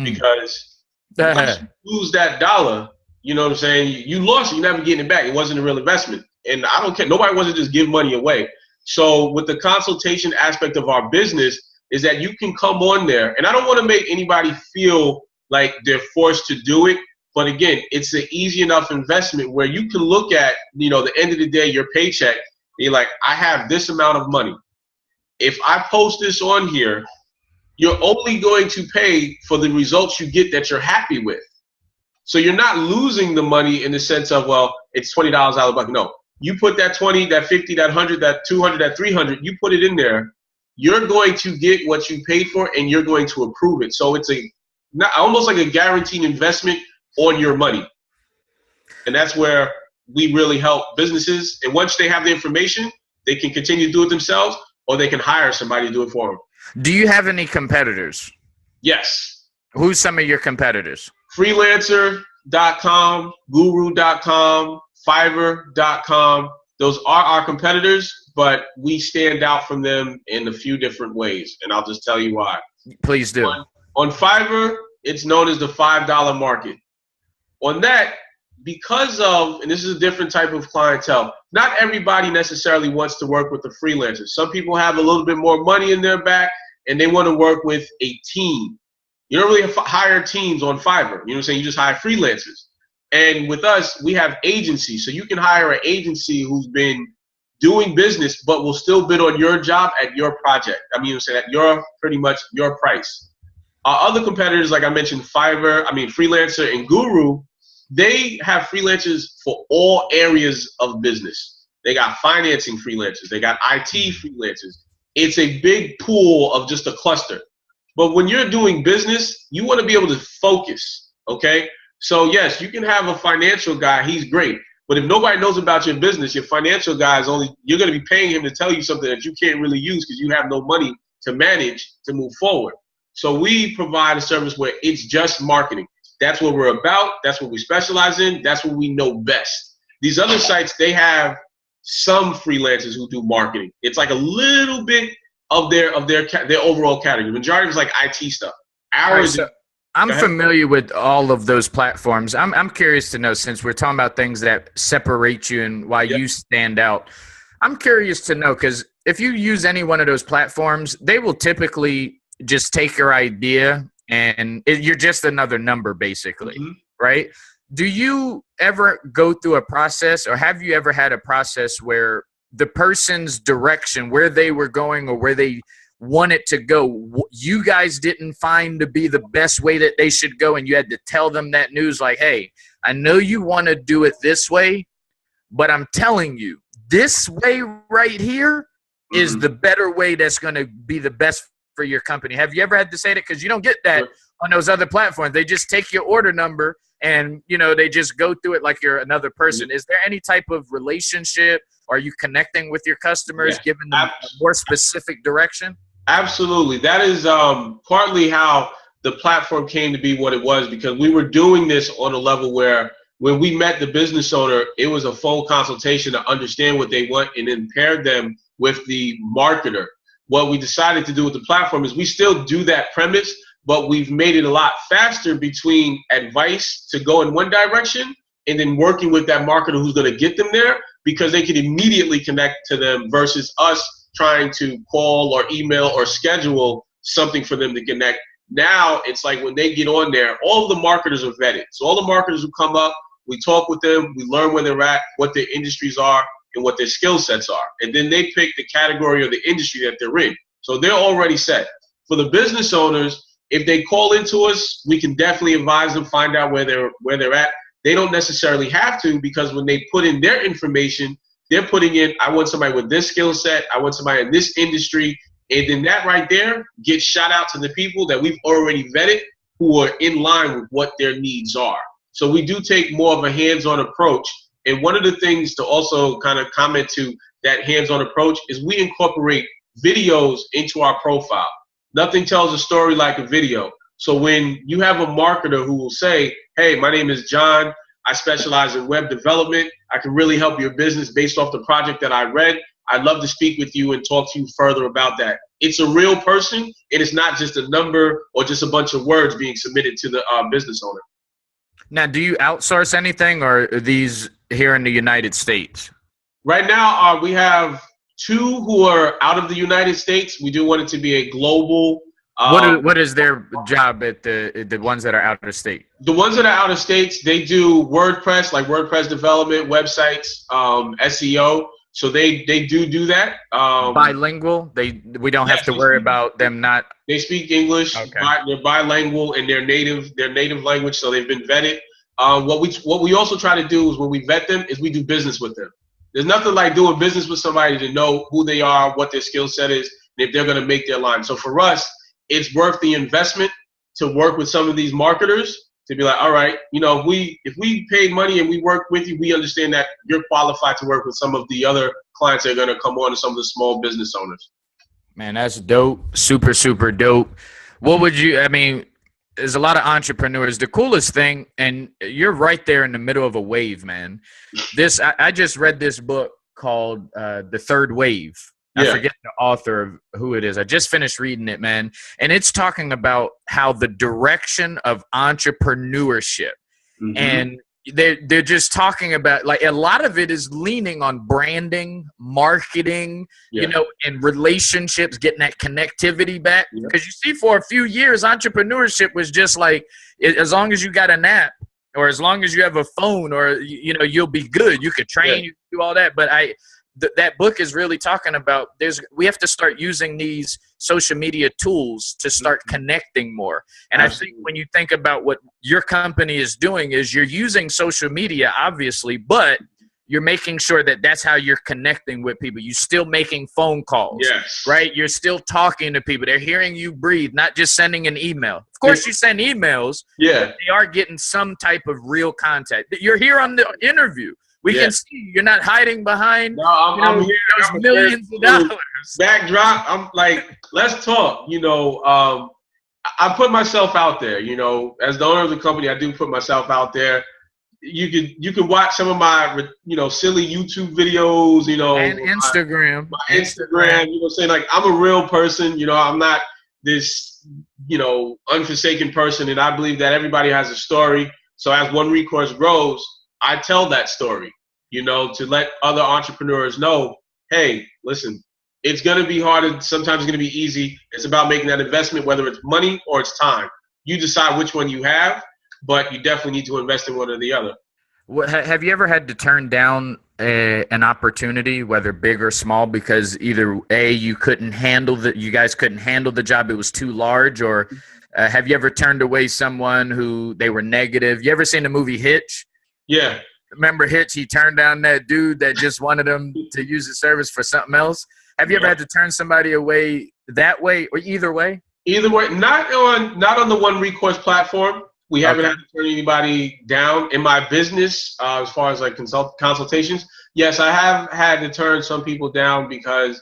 Because once you lose that dollar, you know what I'm saying, you lost it, you're never getting it back. It wasn't a real investment. And I don't care. Nobody wants to just give money away. So with the consultation aspect of our business is that you can come on there. And I don't want to make anybody feel like they're forced to do it. But again, it's an easy enough investment where you can look at, you know, the end of the day, your paycheck, and you're like, I have this amount of money. if I post this on here, you're only going to pay for the results you get that you're happy with. So you're not losing the money in the sense of, well, it's $20 out of the bucket. No, you put that 20, that 50, that 100, that 200, that 300, you put it in there. You're going to get what you paid for, and you're going to approve it. So it's almost like a guaranteed investment on your money. And that's where we really help businesses. And once they have the information, they can continue to do it themselves, or they can hire somebody to do it for them. Do you have any competitors? Yes. Who's some of your competitors? Freelancer.com, Guru.com, Fiverr.com. Those are our competitors, but we stand out from them in a few different ways, and I'll just tell you why. Please do. On Fiverr, it's known as the $5 market. On that, because of, and this is a different type of clientele, not everybody necessarily wants to work with the freelancers. Some people have a little bit more money in their back, and they want to work with a team. You don't really hire teams on Fiverr. You know what I'm saying? You just hire freelancers. And with us, we have agencies. So you can hire an agency who's been doing business, but will still bid on your job at your project. I mean, you say at pretty much your price. Our other competitors, like I mentioned, Freelancer and Guru, they have freelancers for all areas of business. They got financing freelancers. They got IT freelancers. It's a big pool of just a cluster. But when you're doing business, you want to be able to focus, okay? So, yes, you can have a financial guy. He's great. But if nobody knows about your business, your financial guy you're going to be paying him to tell you something that you can't really use because you have no money to manage to move forward. So we provide a service where it's just marketing. That's what we're about. That's what we specialize in. That's what we know best. These other sites, they have some freelancers who do marketing. It's like a little bit of their overall category. The majority is like IT stuff. I'm familiar with all of those platforms. I'm curious to know, since we're talking about things that separate you and why you stand out. I'm curious to know, because if you use any one of those platforms, they will typically just take your idea and you're just another number, basically, right? Do you ever go through a process, or have you ever had a process where the person's direction, where they were going or where they wanted to go, you guys didn't find to be the best way that they should go, and you had to tell them that news, like, hey, I know you want to do it this way, but I'm telling you, this way right here is the better way that's going to be the best for your company. Have you ever had to say that? Because you don't get that on those other platforms. They just take your order number and, they just go through it like you're another person. Is there any type of relationship? Are you connecting with your customers, giving them a more specific direction? Absolutely. That is partly how the platform came to be what it was, because we were doing this on a level where when we met the business owner, it was a full consultation to understand what they want and then pair them with the marketer. What we decided to do with the platform is we still do that premise, but we've made it a lot faster between advice to go in one direction and then working with that marketer who's going to get them there, because they can immediately connect to them versus us trying to call or email or schedule something for them to connect. Now it's like when they get on there, all of the marketers are vetted. So all the marketers who come up, we talk with them, we learn where they're at, what their industries are, and what their skill sets are. And then they pick the category or the industry that they're in. So they're already set. For the business owners, if they call into us, we can definitely advise them, find out where they're at. They don't necessarily have to, because when they put in their information, they're putting in, I want somebody with this skill set, I want somebody in this industry, and then that right there gets shot out to the people that we've already vetted who are in line with what their needs are. So we do take more of a hands-on approach. And one of the things to also kind of comment to that hands-on approach is we incorporate videos into our profile. Nothing tells a story like a video. So when you have a marketer who will say, hey, my name is John, I specialize in web development, I can really help your business based off the project that I read, I'd love to speak with you and talk to you further about that. It's a real person. It is not just a number or just a bunch of words being submitted to the business owner. Now, do you outsource anything, or are these here in the United States? Right now, we have 2 who are out of the United States. We do want it to be a global. What is their job at the ones that are out of state? The ones that are out of states, they do WordPress, like WordPress development, websites, SEO. So they do that. Bilingual. We don't have to worry about them not. They speak English. Okay. They're bilingual in their native language, so they've been vetted. What we also try to do is when we vet them is we do business with them. There's nothing like doing business with somebody to know who they are, what their skill set is, and if they're going to make their line. So for us, it's worth the investment to work with some of these marketers to be like, all right, if we paid money and we work with you, we understand that you're qualified to work with some of the other clients that are going to come on and some of the small business owners. Man, that's dope. Super, super dope. There's a lot of entrepreneurs. The coolest thing, and you're right there in the middle of a wave, man. I just read this book called The Third Wave. I forget the author of who it is. I just finished reading it, man. And it's talking about how the direction of entrepreneurship and they're just talking about, like, a lot of it is leaning on branding, marketing, and relationships, getting that connectivity back. Because you see, for a few years, entrepreneurship was just like, as long as you got an app or as long as you have a phone or, you'll be good. You could train, you can do all that. But that book is really talking about we have to start using these social media tools to start connecting more. And Absolutely. I think when you think about what your company is doing is you're using social media, obviously, but you're making sure that that's how you're connecting with people. You're still making phone calls, right? You're still talking to people. They're hearing you breathe, not just sending an email. Of course, you send emails, but they are getting some type of real contact. You're here on the interview. We can see you're not hiding behind I'm here, those millions of dollars. Backdrop, I'm like, let's talk. I put myself out there. As the owner of the company, I do put myself out there. You could watch some of my silly YouTube videos. And Instagram. My Instagram. Saying like I'm a real person. I'm not this unforsaken person, and I believe that everybody has a story. So as One Recourse grows, I tell that story, to let other entrepreneurs know, hey, listen, it's going to be hard and sometimes it's going to be easy. It's about making that investment, whether it's money or it's time. You decide which one you have, but you definitely need to invest in one or the other. Have you ever had to turn down an opportunity, whether big or small, because either you guys couldn't handle the job, it was too large, or have you ever turned away someone who they were negative? You ever seen the movie Hitch? Yeah. Remember Hitch? He turned down that dude that just wanted him to use the service for something else. Have you ever had to turn somebody away that way or either way? Either way, not on the One Recourse platform. We haven't had to turn anybody down in my business as far as like consultations. Yes, I have had to turn some people down because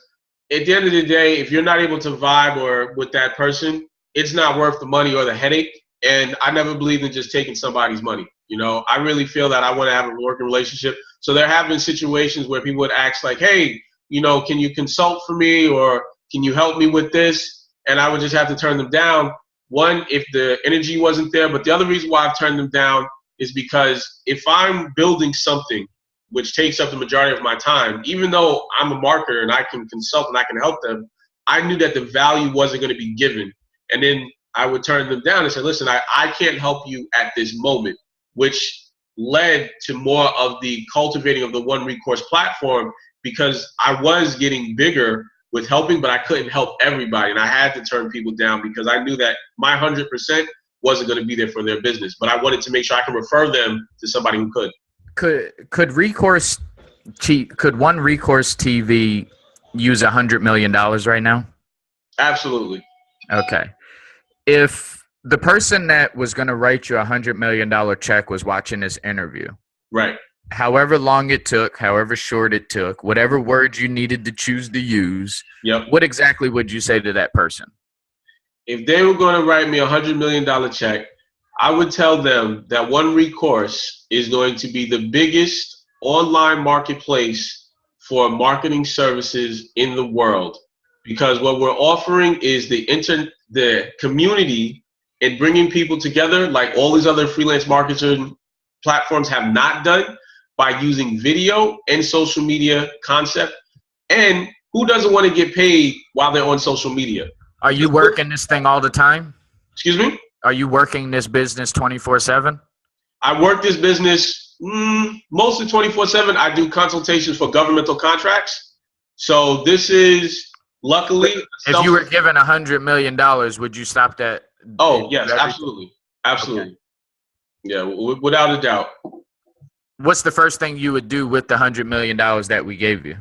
at the end of the day, if you're not able to vibe or with that person, it's not worth the money or the headache. And I never believed in just taking somebody's money. I really feel that I want to have a working relationship. So there have been situations where people would ask like, hey, can you consult for me or can you help me with this? And I would just have to turn them down. One, if the energy wasn't there, but the other reason why I've turned them down is because if I'm building something which takes up the majority of my time, even though I'm a marketer and I can consult and I can help them, I knew that the value wasn't going to be given. And then I would turn them down and say, listen, I can't help you at this moment, which led to more of the cultivating of the One Recourse platform because I was getting bigger with helping, but I couldn't help everybody. And I had to turn people down because I knew that my 100% wasn't going to be there for their business. But I wanted to make sure I could refer them to somebody who could. Could One Recourse TV use $100 million right now? Absolutely. Okay. If the person that was going to write you $100 million check was watching this interview, right? However long it took, however short it took, whatever words you needed to choose to use, what exactly would you say to that person? If they were going to write me $100 million check, I would tell them that One Recourse is going to be the biggest online marketplace for marketing services in the world. Because what we're offering is the community and bringing people together like all these other freelance marketing platforms have not done by using video and social media concept. And who doesn't want to get paid while they're on social media? Are you working this thing all the time? Excuse me? Are you working this business 24/7? I work this business Mostly 24/7. I do consultations for governmental contracts. So this is luckily. If you were given $100 million, would you stop that? Oh yes, absolutely, absolutely. Okay. Yeah, without a doubt. What's the first thing you would do with the $100 million that we gave you?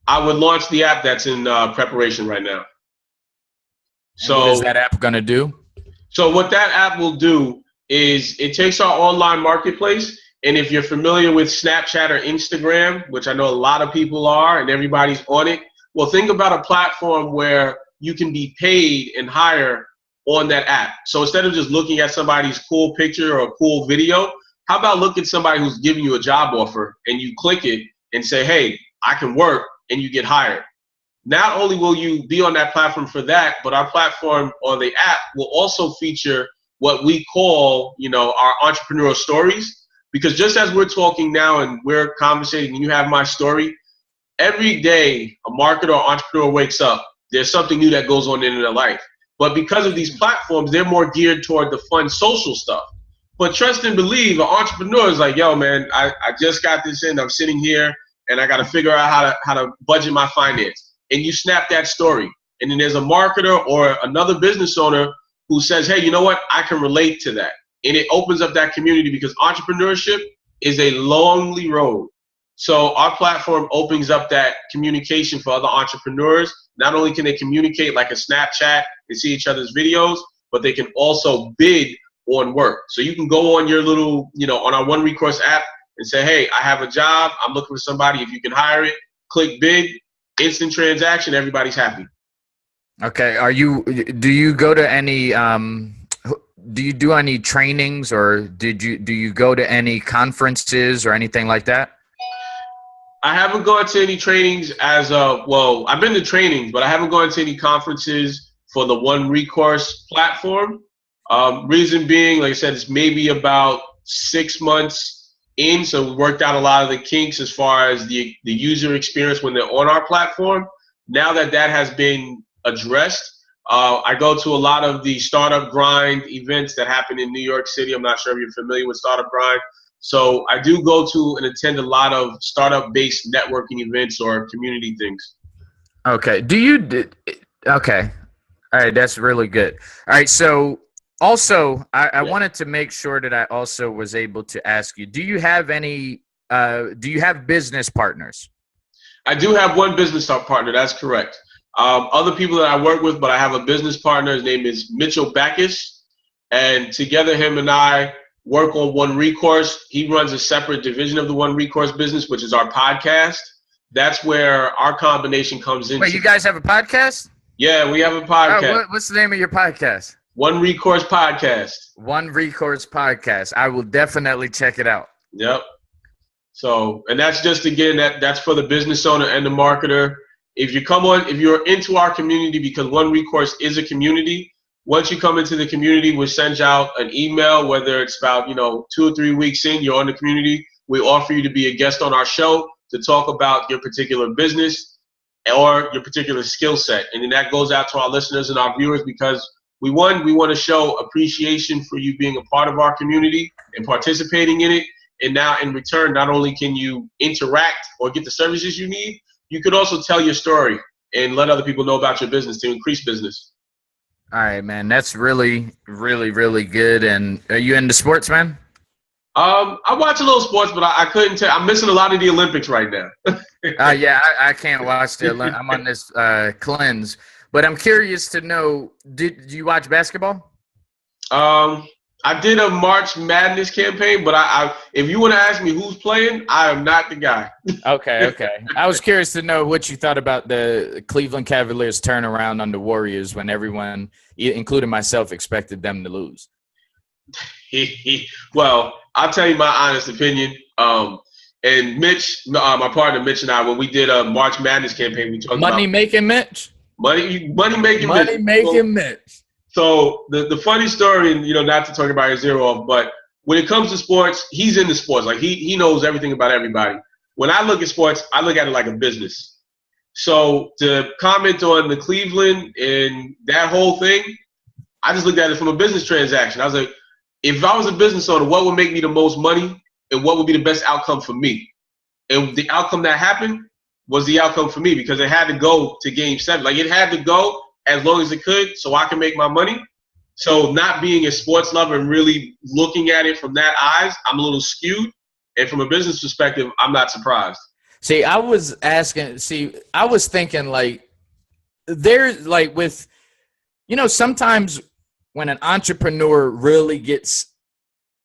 I would launch the app that's in preparation right now. So what is that app going to do? So what that app will do is it takes our online marketplace, and if you're familiar with Snapchat or Instagram, which I know a lot of people are and everybody's on it, well, think about a platform where you can be paid and hire on that app. So instead of just looking at somebody's cool picture or cool video, how about look at somebody who's giving you a job offer and you click it and say, hey, I can work, and you get hired. Not only will you be on that platform for that, but our platform or the app will also feature what we call, our entrepreneurial stories. Because just as we're talking now and we're conversating and you have my story, every day a marketer or entrepreneur wakes up, there's something new that goes on in their life. But because of these platforms, they're more geared toward the fun social stuff. But trust and believe, an entrepreneur is like, yo, man, I just got this in. I'm sitting here and I got to figure out how to budget my finance. And you snap that story. And then there's a marketer or another business owner who says, hey, you know what? I can relate to that. And it opens up that community because entrepreneurship is a lonely road. So our platform opens up that communication for other entrepreneurs. Not only can they communicate like a Snapchat and see each other's videos, but they can also bid on work. So you can go on your little, on our One Recourse app and say, hey, I have a job. I'm looking for somebody. If you can hire it, click bid, instant transaction. Everybody's happy. Okay. Do you go to any, do you do any trainings or do you go to any conferences or anything like that? I haven't gone to any trainings I've been to trainings, but I haven't gone to any conferences for the One Recourse platform. Reason being, like I said, it's maybe about 6 months in, so we worked out a lot of the kinks as far as the user experience when they're on our platform. Now that has been addressed, I go to a lot of the Startup Grind events that happen in New York City. I'm not sure if you're familiar with Startup Grind. So I do go to and attend a lot of startup-based networking events or community things. Okay. Okay. All right. That's really good. All right. So also, I wanted to make sure that I also was able to ask you, do you have business partners? I do have one business partner. That's correct. Other people that I work with, but I have a business partner. His name is Mitchell Backus. And together, him and I work on One Recourse. He runs a separate division of the One Recourse business, which is our podcast. That's where our combination comes in. Wait, you guys have a podcast? Yeah, we have a podcast. What's the name of your podcast? One Recourse Podcast. One Recourse Podcast. I will definitely check it out. Yep. So, and that's just, again, that's for the business owner and the marketer. If you're into our community, because One Recourse is a community, once you come into the community, we'll send you out an email, whether it's about, 2 or 3 weeks in, you're on the community. We offer you to be a guest on our show to talk about your particular business or your particular skill set. And then that goes out to our listeners and our viewers because we want to show appreciation for you being a part of our community and participating in it. And now in return, not only can you interact or get the services you need, you could also tell your story and let other people know about your business to increase business. All right, man. That's really, really, really good. And are you into sports, man? I watch a little sports, but I couldn't tell. I'm missing a lot of the Olympics right now. Yeah, I can't watch the Olympics. I'm on this cleanse. But I'm curious to know, did you watch basketball? I did a March Madness campaign, but if you want to ask me who's playing, I am not the guy. Okay. I was curious to know what you thought about the Cleveland Cavaliers turnaround on the Warriors when everyone, including myself, expected them to lose. Well, I'll tell you my honest opinion. And Mitch, my partner Mitch and I, when we did a March Madness campaign, we talked about money-making Mitch. Money-making Mitch. So the funny story, and not to talk about his zero off, but when it comes to sports, he's into sports. Like he knows everything about everybody. When I look at sports, I look at it like a business. So to comment on the Cleveland and that whole thing, I just looked at it from a business transaction. I was like, if I was a business owner, what would make me the most money? and what would be the best outcome for me. And the outcome that happened was the outcome for me because it had to go to game 7. Like, it had to go as long as it could so I can make my money. So not being a sports lover and really looking at it from that eyes, I'm a little skewed. And from a business perspective, I'm not surprised. See, I was thinking like, there's like with, sometimes when an entrepreneur really gets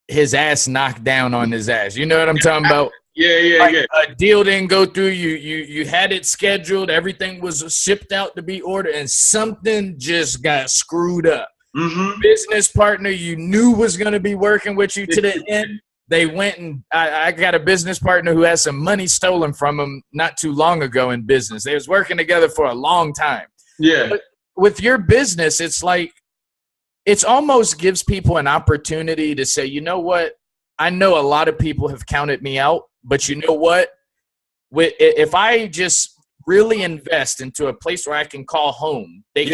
his ass knocked down on his ass, you know what I'm talking about? Yeah. A deal didn't go through. You had it scheduled. Everything was shipped out to be ordered, and something just got screwed up. Mm-hmm. Business partner you knew was going to be working with you to the end. They went and I got a business partner who had some money stolen from him not too long ago in business. They was working together for a long time. Yeah. But with your business, it's like, it almost gives people an opportunity to say, you know what? I know a lot of people have counted me out, but you know what? If I just really invest into a place where I can call home, they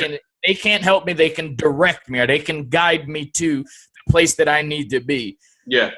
can't help me. They can direct me, or they can guide me to the place that I need to be. Yeah.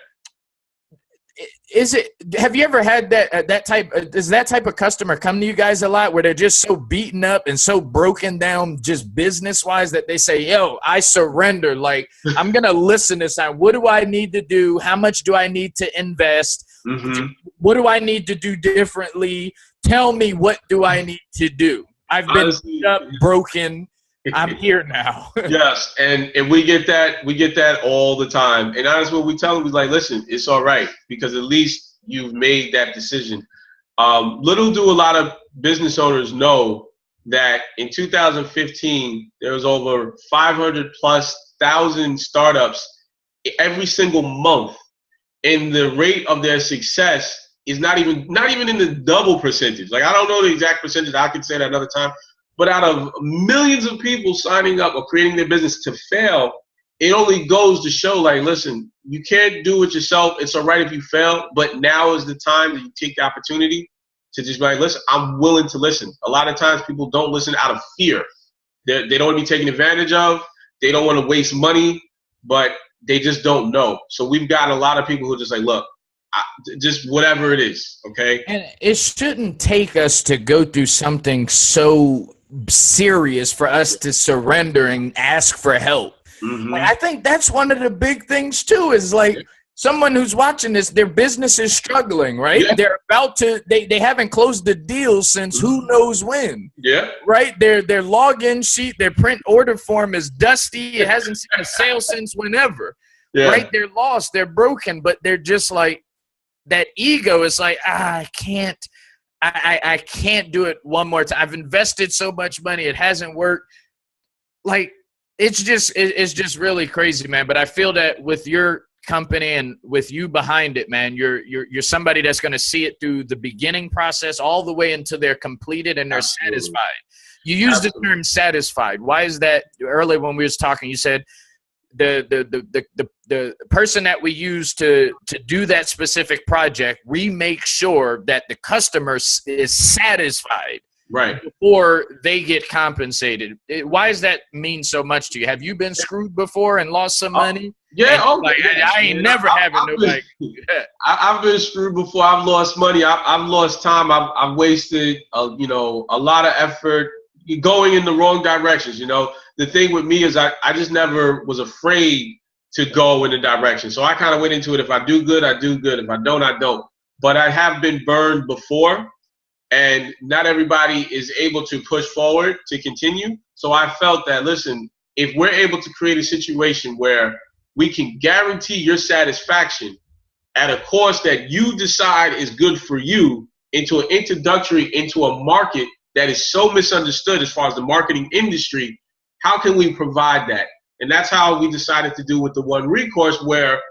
Have you ever had that type? Does that type of customer come to you guys a lot, where they're just so beaten up and so broken down, just business wise, that they say, "Yo, I surrender. Like, I'm gonna listen this time. What do I need to do? How much do I need to invest? Mm-hmm. What do I need to do differently? Tell me, what do I need to do? I've been beat up, broken. I'm here now." Yes, and we get that all the time. And honestly, what we tell them is like, listen, it's all right, because at least you've made that decision. Little do a lot of business owners know that in 2015 there was over 500,000+ startups every single month, and the rate of their success is not even in the double percentage. Like, I don't know the exact percentage. I could say that another time. But out of millions of people signing up or creating their business to fail, it only goes to show, like, listen, you can't do it yourself. It's all right if you fail, but now is the time that you take the opportunity to just be like, listen, I'm willing to listen. A lot of times people don't listen out of fear. They don't want to be taken advantage of. They don't want to waste money, but they just don't know. So we've got a lot of people who are just like, look, just whatever it is, okay? And it shouldn't take us to go through something so serious for us to surrender and ask for help. Mm-hmm. Like, I think that's one of the big things too, is like, someone who's watching this, their business is struggling, right? Yeah. They're about to, they haven't closed the deal since who knows when. Yeah. Right? Their login sheet, their print order form is dusty. It hasn't seen a sale since whenever. Yeah. Right? They're lost, they're broken, but they're just like, that ego is like, I can't do it one more time. I've invested so much money. It hasn't worked. Like, it's just really crazy, man. But I feel that with your company and with you behind it, man, you're somebody that's going to see it through the beginning process all the way until they're completed and they're Absolutely. Satisfied. You used the term satisfied. Why is that? Earlier when we was talking, you said the person that we use to do that specific project, we make sure that the customer is satisfied, right, before they get compensated. Why does that mean so much to you? Have you been screwed before and lost some money? Yeah. I ain't never having nobody. I've been screwed before. I've lost money. I've lost time. I've wasted a lot of effort going in the wrong directions. The thing with me is I just never was afraid to go in the direction. So I kind of went into it. If I do good, I do good. If I don't, I don't. But I have been burned before, and not everybody is able to push forward to continue. So I felt that, listen, if we're able to create a situation where we can guarantee your satisfaction at a course that you decide is good for you, into an introductory into a market that is so misunderstood as far as the marketing industry, how can we provide that? And that's how we decided to do with the One Recourse, where,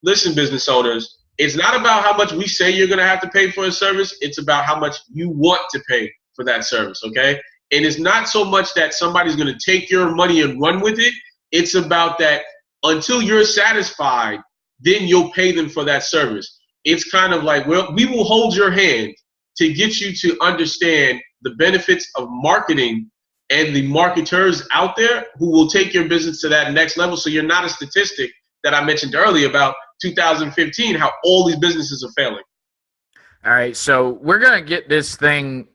listen, business owners, it's not about how much we say you're going to have to pay for a service. It's about how much you want to pay for that service, okay? And it's not so much that somebody's going to take your money and run with it. It's about that until you're satisfied, then you'll pay them for that service. It's kind of like, well, we will hold your hand to get you to understand the benefits of marketing and the marketers out there who will take your business to that next level. So you're not a statistic that I mentioned earlier about 2015 how all these businesses are failing. All right, so we're going to get this thing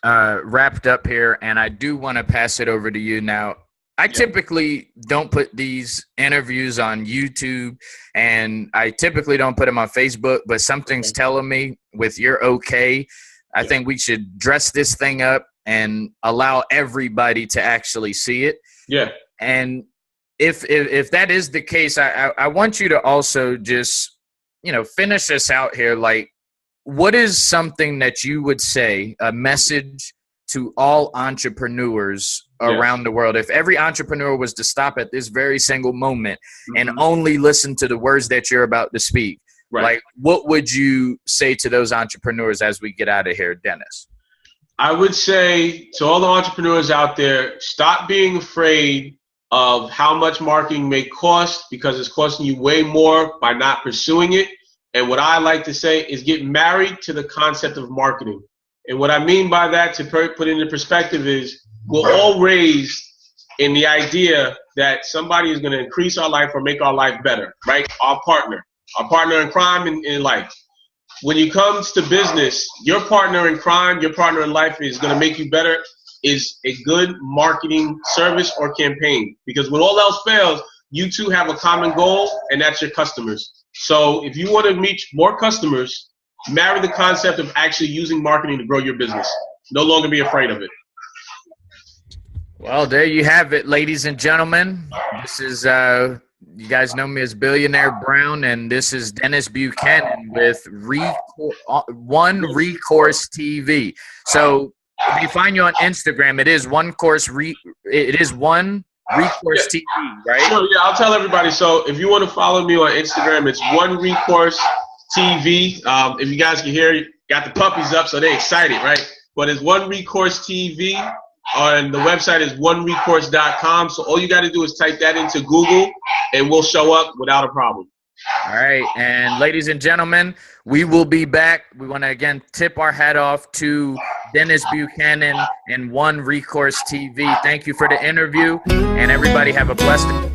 wrapped up here, and I do want to pass it over to you now. I typically don't put these interviews on YouTube, and I typically don't put them on Facebook, but something's telling me with your okay, I think we should dress this thing up and allow everybody to actually see it. Yeah. And if that is the case, I want you to also just, finish us out here. Like, what is something that you would say, a message to all entrepreneurs around the world? If every entrepreneur was to stop at this very single moment and only listen to the words that you're about to speak, like, what would you say to those entrepreneurs as we get out of here, Dennis? I would say to all the entrepreneurs out there, stop being afraid of how much marketing may cost, because it's costing you way more by not pursuing it. And what I like to say is get married to the concept of marketing. And what I mean by that, to put into perspective, is we're all raised in the idea that somebody is going to increase our life or make our life better, right? Our partner in crime in life. When it comes to business, your partner in crime, your partner in life is going to make you better is a good marketing service or campaign. Because when all else fails, you two have a common goal, and that's your customers. So if you want to reach more customers, marry the concept of actually using marketing to grow your business. No longer be afraid of it. Well, there you have it, ladies and gentlemen. This is, you guys know me as Billionaire Brown, and this is Dennis Buchanan with One Recourse TV. So if you find you on Instagram, it is One Recourse TV, right? Sure, yeah, I'll tell everybody. So if you want to follow me on Instagram, it's One Recourse TV. If you guys can hear, got the puppies up, so they're excited, right? But it's One Recourse TV, and the website is onerecourse.com. So all you got to do is type that into Google, and we'll show up without a problem. All right, and ladies and gentlemen, we will be back. We want to again tip our hat off to Dennis Buchanan and One Recourse TV. Thank you for the interview, and everybody have a blessed day.